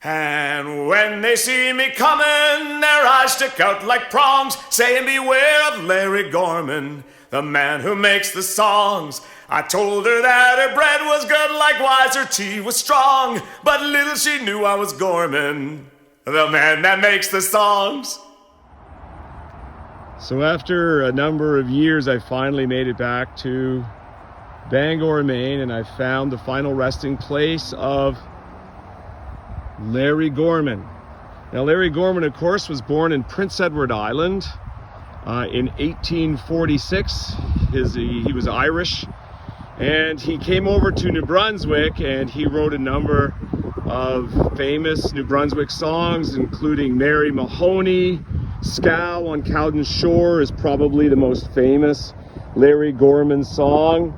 And when they see me coming, their eyes stick out like prongs, saying beware of Larry Gorman, the man who makes the songs. I told her that her bread was good, likewise her tea was strong, but little she knew I was Gorman, the man that makes the songs. So after a number of years, I finally made it back to Bangor, Maine, and I found the final resting place of Larry Gorman. Now, Larry Gorman, of course, was born in Prince Edward Island in 1846. He was Irish, and he came over to New Brunswick, and he wrote a number of famous New Brunswick songs, including Mary Mahoney. Scow on Cowden Shore is probably the most famous Larry Gorman song.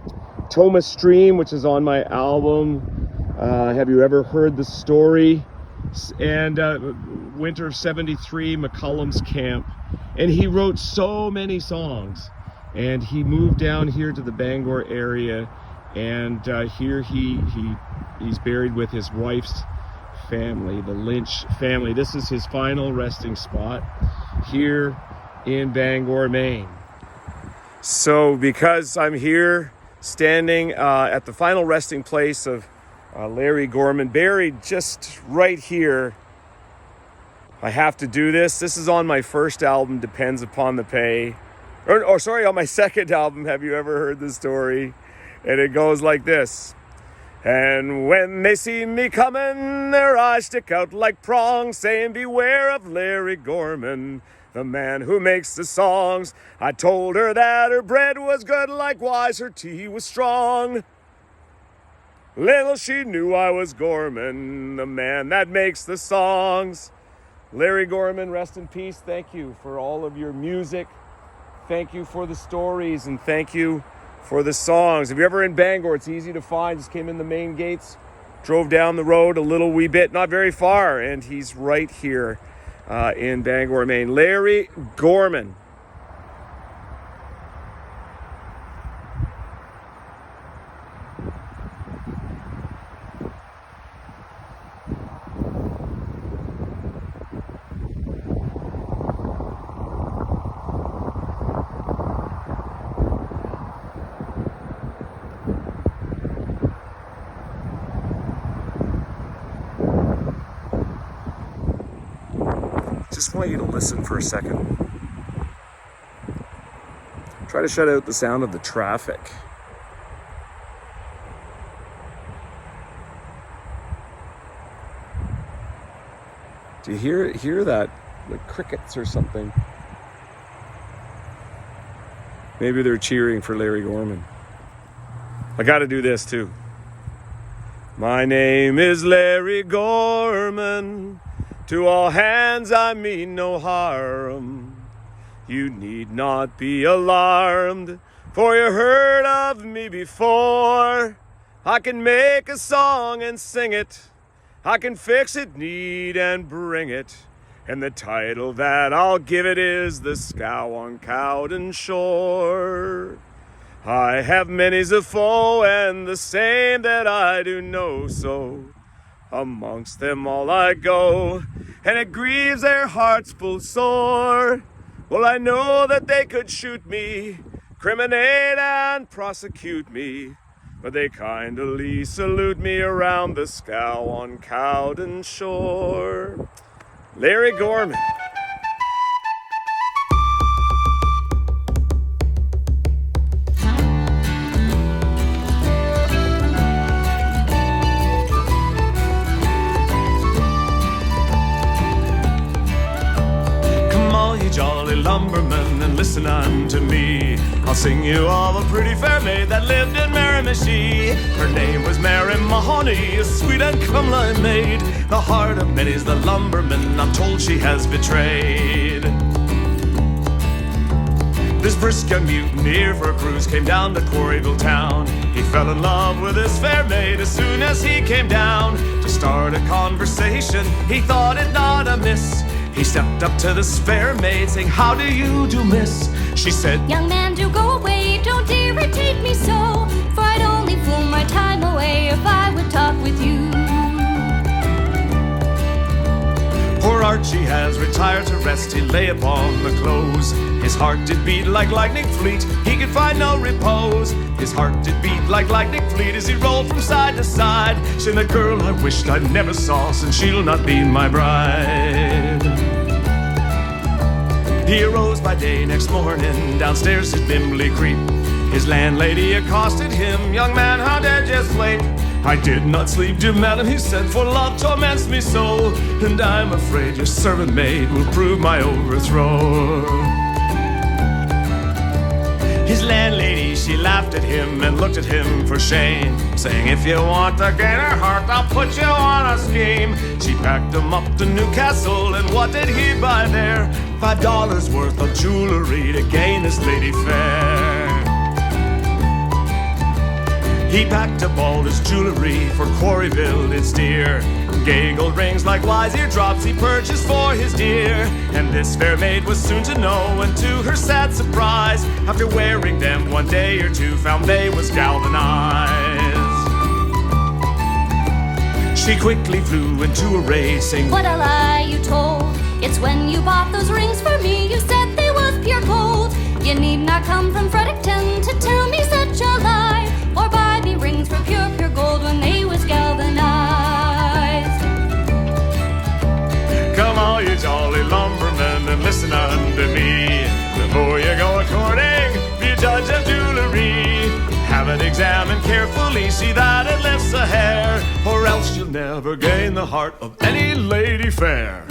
Thomas Stream, which is on my album, Have You Ever Heard the Story? And Winter of '73, McCullum's Camp. And he wrote so many songs. And he moved down here to the Bangor area, and here he's buried with his wife's family, the Lynch family. This is his final resting spot here in Bangor, Maine. So because I'm here standing at the final resting place of Larry Gorman, buried just right here, I have to do this. This is on my first album, Depends Upon the Pay. On my second album, Have You Ever Heard the Story? And it goes like this. And when they see me coming, their eyes stick out like prongs, saying beware of Larry Gorman, the man who makes the songs. I told her that her bread was good, likewise her tea was strong. Little she knew I was Gorman, the man that makes the songs. Larry Gorman, rest in peace. Thank you for all of your music. Thank you for the stories, and thank you for the songs. If you're ever in Bangor, it's easy to find. Just came in the main gates, drove down the road a little wee bit, not very far, and he's right here in Bangor, Maine. Larry Gorman. Just want you to listen for a second. Try to shut out the sound of the traffic. Do you hear that? Like crickets or something? Maybe they're cheering for Larry Gorman. I gotta do this too. My name is Larry Gorman. To all hands I mean no harm. You need not be alarmed, for you heard of me before. I can make a song and sing it. I can fix it neat and bring it. And the title that I'll give it is The Scow on Cowden Shore. I have many's a foe, and the same that I do know so. Amongst them all I go, and it grieves their hearts full sore. Well, I know that they could shoot me, criminate and prosecute me, but they kindly salute me around the Scow on Cowden Shore. Larry Gorman. Jolly lumberman, and listen unto me. I'll sing you of a pretty fair maid that lived in Miramichi. Her name was Mary Mahoney, a sweet and comely maid. The heart of many's the lumberman I'm told she has betrayed. This brisk young mutineer for a cruise came down to Quarryville town. He fell in love with this fair maid as soon as he came down. To start a conversation, he thought it not amiss. He stepped up to this fair maid, saying, "How do you do, miss?" She said, "Young man, do go away, don't irritate me so, for I'd only fool my time away if I would talk with you." she has retired to rest, he lay upon the clothes. His heart did beat like lightning fleet, he could find no repose. His heart did beat like lightning fleet as he rolled from side to side, saying, the girl I wished I never saw, since she'll not be my bride. He arose by day next morning, downstairs he'd nimbly creep. His landlady accosted him, young man, how did you sleep? I did not sleep, dear madam, he said, for love torments me so, and I'm afraid your servant maid will prove my overthrow. His landlady, she laughed at him and looked at him for shame, saying, if you want to gain her heart, I'll put you on a scheme. She packed him up to Newcastle, and what did he buy there? $5 worth of jewelry to gain this lady fair. He packed up all his jewelry for Quarryville, it's dear. Gay gold rings like wise eardrops he purchased for his dear. And this fair maid was soon to know, and to her sad surprise, after wearing them one day or two, found they was galvanized. She quickly flew into a rage, saying, what a lie you told. It's when you bought those rings for me, you said they was pure gold. You need not come from Fredericton to tell me such a lie, or buy me rings for pure, pure gold when they was galvanized. Come all you jolly lumbermen and listen unto me. Before you go a-courting, be a judge of jewelry. Have it examined carefully, see that it lifts a hair, or else you'll never gain the heart of any lady fair.